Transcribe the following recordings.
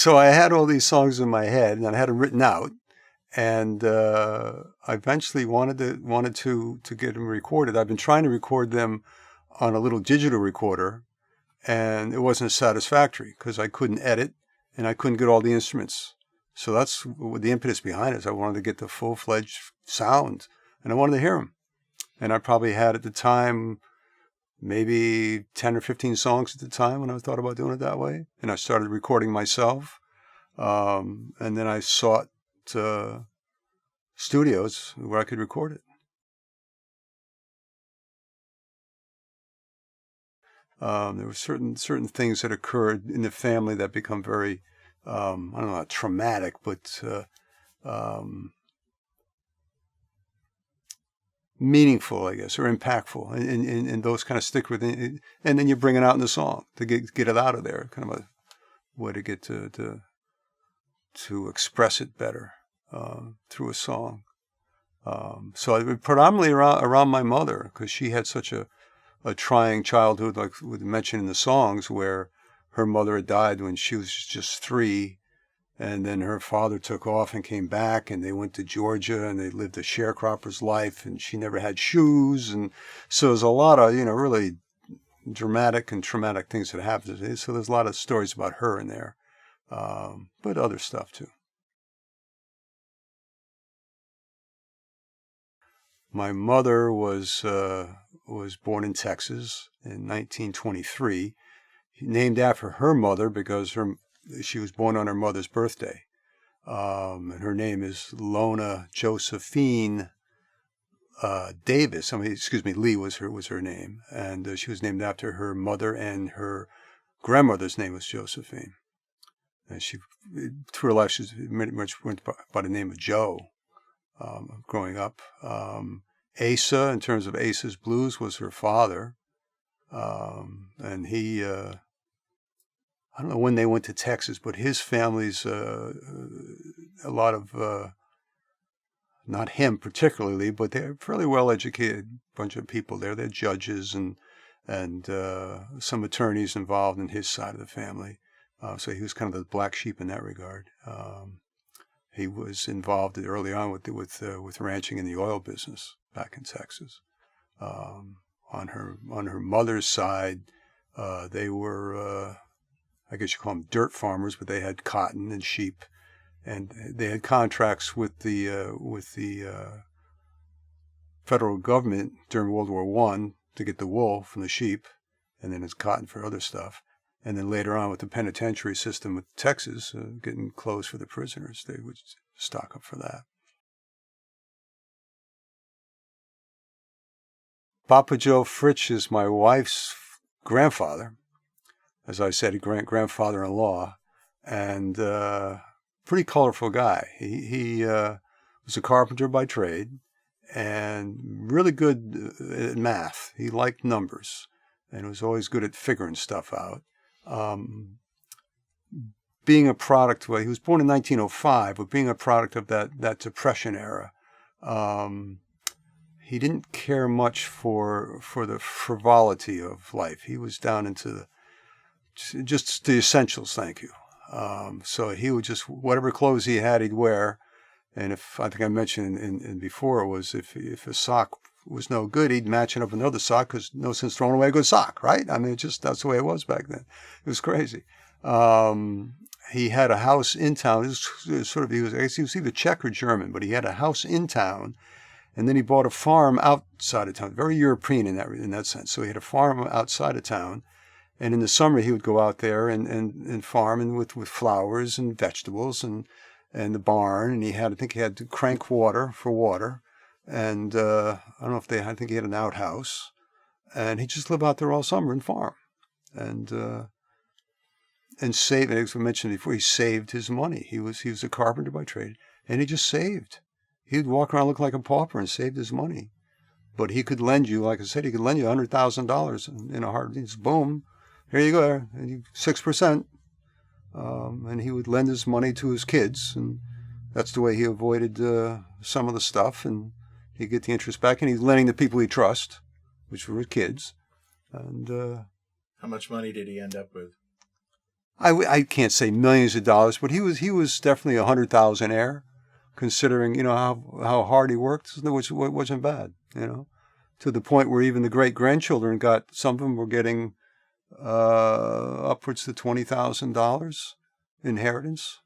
So I had all these songs in my head, and I had them written out. And I eventually wanted to get them recorded. I've been trying to record them on a little digital recorder, and it wasn't satisfactory because I couldn't edit and I couldn't get all the instruments. So that's what the impetus behind it is. I wanted to get the full-fledged sound, and I wanted to hear them. And I probably had at the time maybe 10 or 15 songs at the time when I thought about doing it that way. And I started recording myself. And then I sought studios where I could record it. There were certain things that occurred in the family that become very, I don't know, not traumatic, but meaningful, I guess, or impactful, and those kind of stick with it. And then you bring it out in the song to get it out of there, kind of a way to get to express it better through a song. So I predominantly around my mother, because she had such a trying childhood, like we mentioned in the songs, where her mother had died when she was just 3, and then her father took off and came back, and they went to Georgia, and they lived a sharecropper's life, and she never had shoes, and so there's a lot of, really dramatic and traumatic things that happened. So there's a lot of stories about her in there, but other stuff too. My mother was born in Texas in 1923, named after her mother because she was born on her mother's birthday. And her name is Lona Josephine Davis. Lee was her name, and she was named after her mother, and her grandmother's name was Josephine. And she, through her life, she pretty much went by the name of Joe. Growing up, Asa, in terms of Asa's Blues, was her father, and he, I don't know when they went to Texas, but his family's a lot of, not him particularly, but they're fairly well-educated bunch of people there. They're judges and some attorneys involved in his side of the family, so he was kind of the black sheep in that regard. He was involved early on with ranching in the oil business back in Texas. On her mother's side, they were, I guess you call them dirt farmers, but they had cotton and sheep, and they had contracts with the federal government during World War I to get the wool from the sheep, and then it's cotton for other stuff. And then later on with the penitentiary system with Texas, getting clothes for the prisoners, they would stock up for that. Papa Joe Fritsch is my wife's grandfather, as I said, grandfather-in-law, and pretty colorful guy. He was a carpenter by trade and really good at math. He liked numbers and was always good at figuring stuff out. Being a product, he was born in 1905, but being a product of that Depression era, he didn't care much for the frivolity of life. He was down into just the essentials, thank you. So he would just, whatever clothes he had, he'd wear. And I think I mentioned in before, was if a sock was no good, he'd match it up with another sock, because no sense throwing away a good sock, right? I mean, that's the way it was back then. It was crazy. He had a house in town. He was either Czech or German, but he had a house in town, and then he bought a farm outside of town. Very European in that sense. So he had a farm outside of town, and in the summer he would go out there and farm, and with flowers and vegetables and the barn. And I think he had to crank water for water. And I think he had an outhouse, and he just lived out there all summer and farm, and save. As we mentioned before, he saved his money. He was a carpenter by trade, and he just saved. He'd walk around looking like a pauper and saved his money, but he could lend you, like I said, $100,000 in a heartbeat. Just boom, here you go, 6%, and he would lend his money to his kids, and that's the way he avoided some of the stuff, and he'd get the interest back, and he's lending to people he trusts, which were his kids. And how much money did he end up with? I can't say millions of dollars, but he was definitely a $100,000 considering, how hard he worked, which wasn't bad, to the point where even the great grandchildren some of them were getting upwards to $20,000 inheritance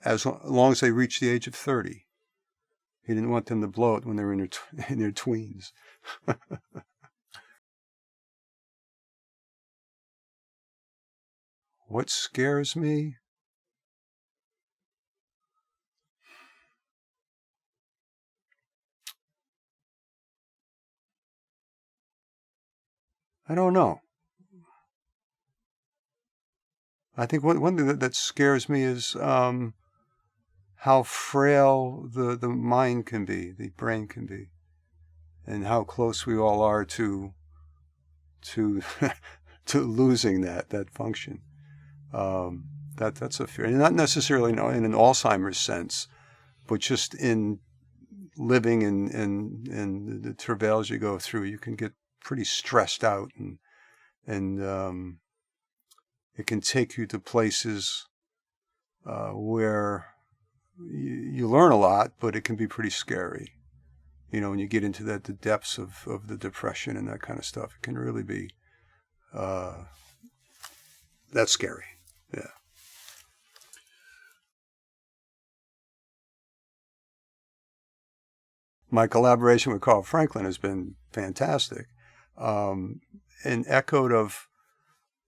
as long as they reached the age of 30. He didn't want them to blow it when they were in their tweens. What scares me? I don't know. I think one thing that scares me is how frail the mind can be, the brain can be, and how close we all are to to losing that function. That's a fear, and not necessarily in an Alzheimer's sense, but just in living and the travails you go through, you can get pretty stressed out, and it can take you to places where you learn a lot, but it can be pretty scary. When you get into the depths of the depression and that kind of stuff, it can really be that's scary. Yeah. My collaboration with Carl Franklin has been fantastic, and echoed of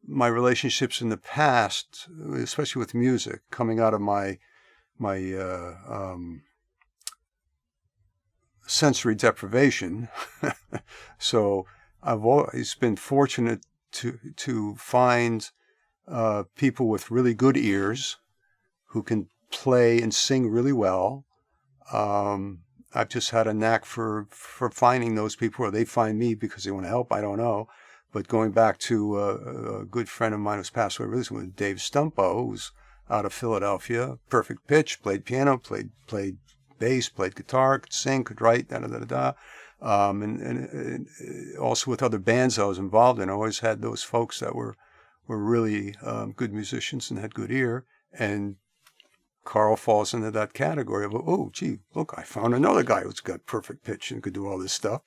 my relationships in the past, especially with music, coming out of my sensory deprivation. So I've always been fortunate to find people with really good ears who can play and sing really well. I've just had a knack for finding those people, or they find me because they want to help. I don't know. But going back to a good friend of mine who's passed away recently, with Dave Stumpo, who's out of Philadelphia, perfect pitch, played piano, played bass, played guitar, could sing, could write, and also with other bands I was involved in, I always had those folks that were really good musicians and had good ear, and Carl falls into that category of, oh, gee, look, I found another guy who's got perfect pitch and could do all this stuff.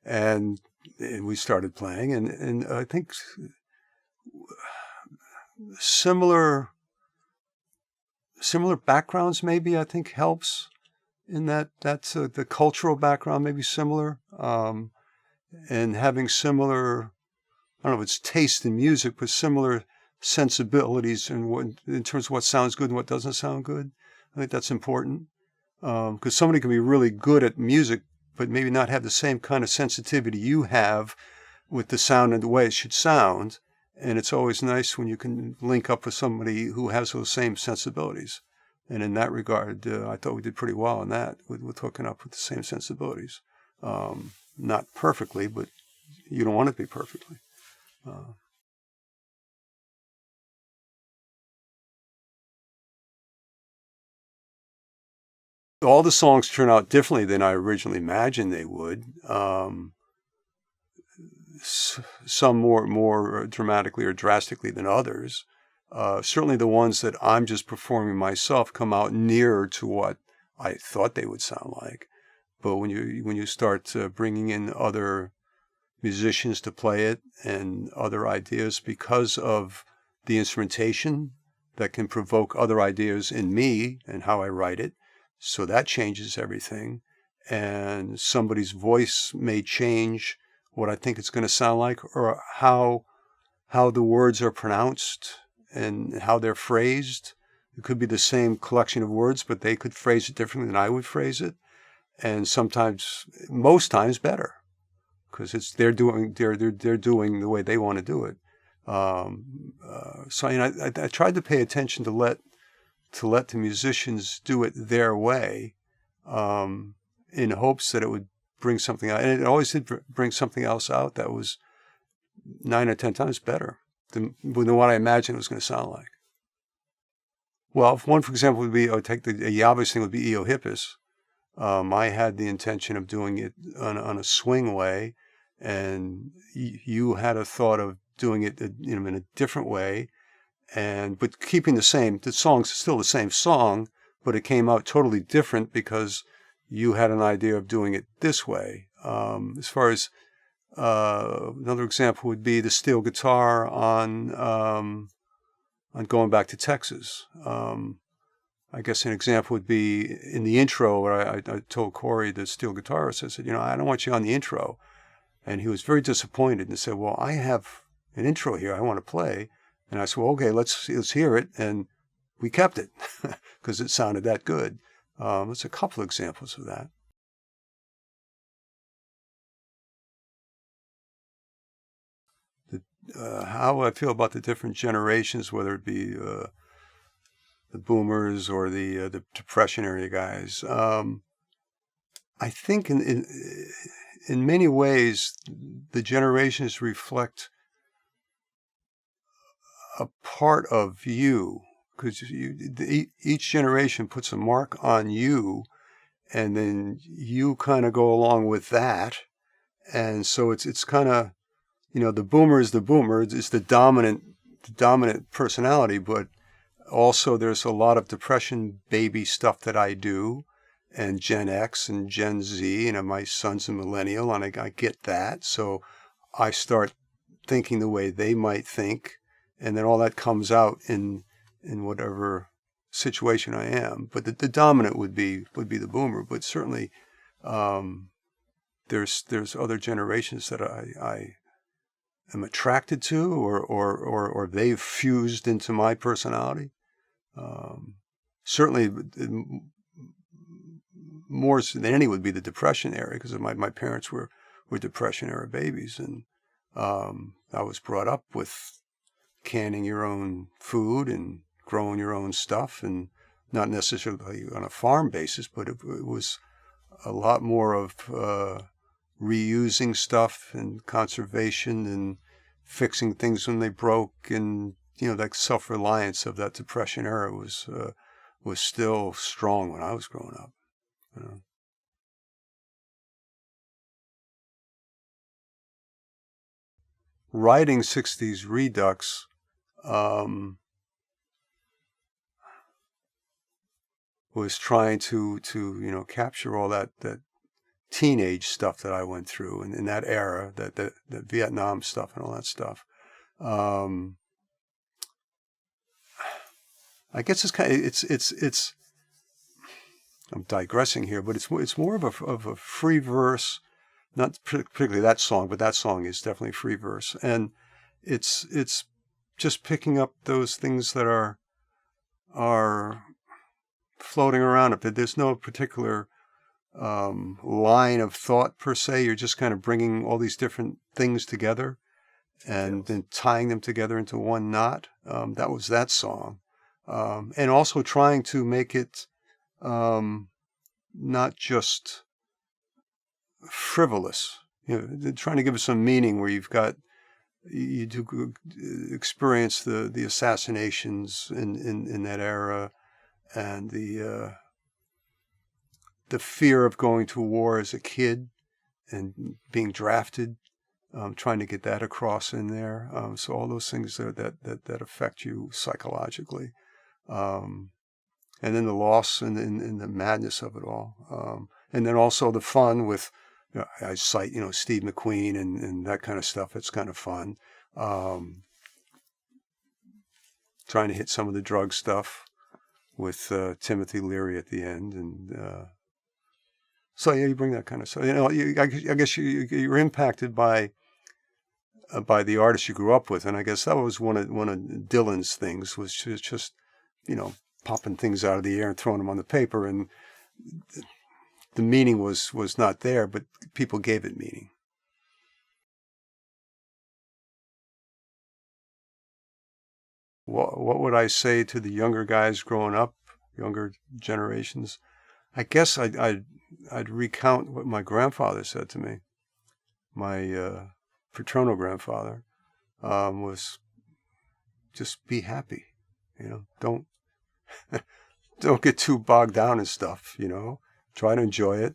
And we started playing, and I think similar backgrounds maybe, I think, helps in that's the cultural background may be similar, and having similar, I don't know if it's taste in music, but similar sensibilities in terms of what sounds good and what doesn't sound good. I think that's important, because somebody can be really good at music but maybe not have the same kind of sensitivity you have with the sound and the way it should sound. And it's always nice when you can link up with somebody who has those same sensibilities. And in that regard, I thought we did pretty well on that with hooking up with the same sensibilities. Not perfectly, but you don't want it to be perfectly. All the songs turn out differently than I originally imagined they would. Some more dramatically or drastically than others. Certainly the ones that I'm just performing myself come out nearer to what I thought they would sound like. But when you start bringing in other musicians to play it and other ideas, because of the instrumentation that can provoke other ideas in me and how I write it, so that changes everything. And somebody's voice may change what I think it's going to sound like, or how the words are pronounced and how they're phrased. It could be the same collection of words, but they could phrase it differently than I would phrase it. And sometimes, most times, better, because they're doing the way they want to do it. So I tried to pay attention to let the musicians do it their way, in hopes that it would bring something out. And it always did bring something else out that was 9 or 10 times better than what I imagined it was going to sound like. Well, one, for example, would be, the obvious thing would be Eo Hippus. I had the intention of doing it on a swing way, and you had a thought of doing it in a different way. but keeping the song's still the same song, but it came out totally different because you had an idea of doing it this way. As far as another example would be the steel guitar on Going Back to Texas. I guess an example would be in the intro where I told Corey, the steel guitarist, I said, I don't want you on the intro. And he was very disappointed and said, well, I have an intro here I want to play. And I said, well, okay, let's hear it. And we kept it because it sounded that good. There's a couple examples of that. How I feel about the different generations, whether it be the boomers or the Depression era guys. I think in many ways, the generations reflect a part of you, because each generation puts a mark on you, and then you kind of go along with that. And so it's kind of, the boomer is the boomer. It's the dominant personality, but also there's a lot of Depression baby stuff that I do, and Gen X and Gen Z, my son's a millennial, and I get that. So I start thinking the way they might think, and then all that comes out in whatever situation I am. But the dominant would be the boomer. But certainly, there's other generations that I am attracted to, or they've fused into my personality. Certainly, more than any would be the Depression era, because my parents were Depression era babies, and I was brought up with canning your own food and growing your own stuff, and not necessarily on a farm basis, but it was a lot more of reusing stuff and conservation and fixing things when they broke, and that self-reliance of that Depression era was still strong when I was growing up. Writing 60s Redux, was trying to capture all that teenage stuff that I went through in that era, that Vietnam stuff and all that stuff. I guess it's I'm digressing here, but it's more of a free verse, not particularly that song, but that song is definitely free verse, and it's just picking up those things that are floating around. There's no particular line of thought per se. You're just kind of bringing all these different things together and then tying them together into one knot. That was that song. And also trying to make it not just frivolous, trying to give it some meaning, where you do experience the assassinations in that era, and the fear of going to war as a kid and being drafted, trying to get that across in there. So all those things that affect you psychologically. And then the loss and the madness of it all. And then also the fun with, I cite, Steve McQueen and that kind of stuff. It's kind of fun. Trying to hit some of the drug stuff with Timothy Leary at the end. And so, yeah, you bring that kind of stuff. I guess you're impacted by the artist you grew up with. And I guess that was one of Dylan's things, was just popping things out of the air and throwing them on the paper, and the meaning was not there, but people gave it meaning. What would I say to the younger guys growing up, younger generations? I guess I'd recount what my grandfather said to me. My paternal grandfather was, just be happy, don't get too bogged down in stuff, try to enjoy it,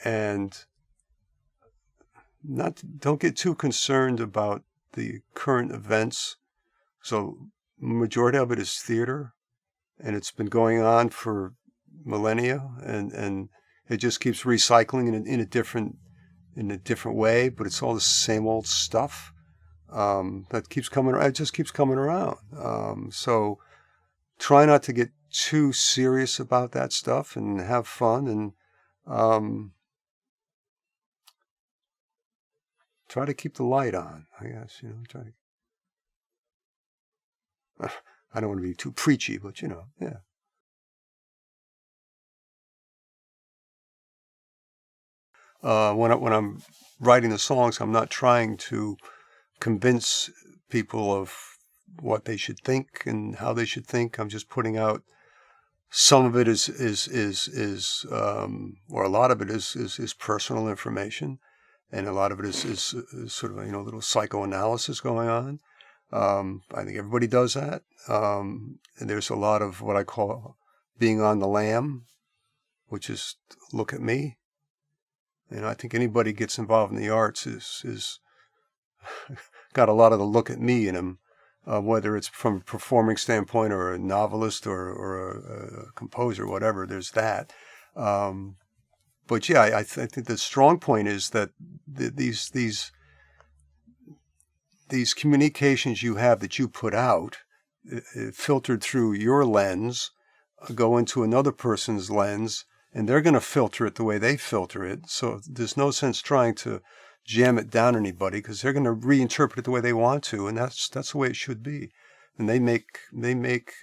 and don't get too concerned about the current events. So majority of it is theater, and it's been going on for millennia, and it just keeps recycling in a different way, but it's all the same old stuff that keeps coming. It just keeps coming around. So try not to get too serious about that stuff, and have fun, and try to keep the light on. I guess try to. I don't want to be too preachy, but yeah. When I'm writing the songs, I'm not trying to convince people of what they should think and how they should think. I'm just putting out. Some of it is or a lot of it is personal information, and a lot of it is sort of little psychoanalysis going on. I think everybody does that. And there's a lot of what I call being on the lam, which is look at me. I think anybody gets involved in the arts is got a lot of the look at me in them, whether it's from a performing standpoint or a novelist or a composer, whatever. There's that. But yeah, I think the strong point is that these communications you have that you put out, filtered through your lens, go into another person's lens, and they're going to filter it the way they filter it. So there's no sense trying to jam it down anybody, because they're going to reinterpret it the way they want to, and that's the way it should be. And they make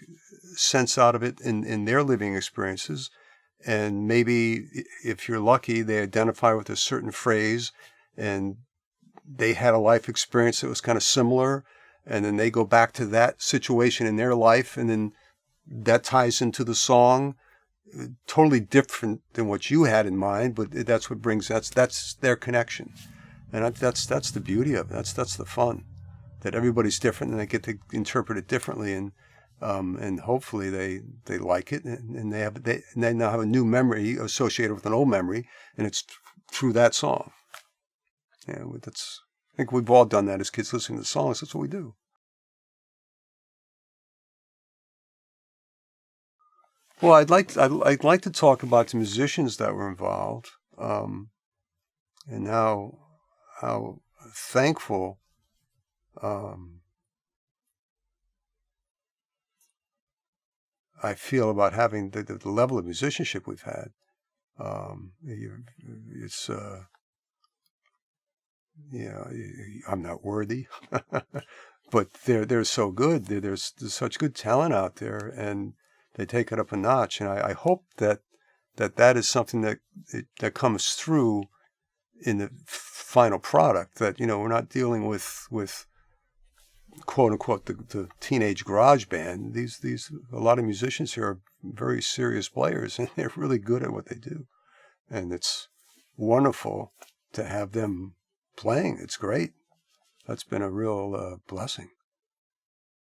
sense out of it in their living experiences. And maybe if you're lucky, they identify with a certain phrase, and they had a life experience that was kind of similar, and then they go back to that situation in their life, and then that ties into the song. Totally different than what you had in mind, but that's what brings that's their connection, and that's the beauty of it. That's the fun, that everybody's different and they get to interpret it differently, and hopefully they like it, and they now have a new memory associated with an old memory, and it's through that song. Yeah, I think we've all done that as kids, listening to the songs. That's what we do. Well, I'd like to talk about the musicians that were involved, and how thankful I feel about having the level of musicianship we've had. It's I'm not worthy, but they're so good. There's such good talent out there, and they take it up a notch, and I hope that is something that comes through in the final product. That we're not dealing with quote unquote the teenage garage band. These a lot of musicians here are very serious players, and they're really good at what they do, and it's wonderful to have them playing. It's great. That's been a real blessing.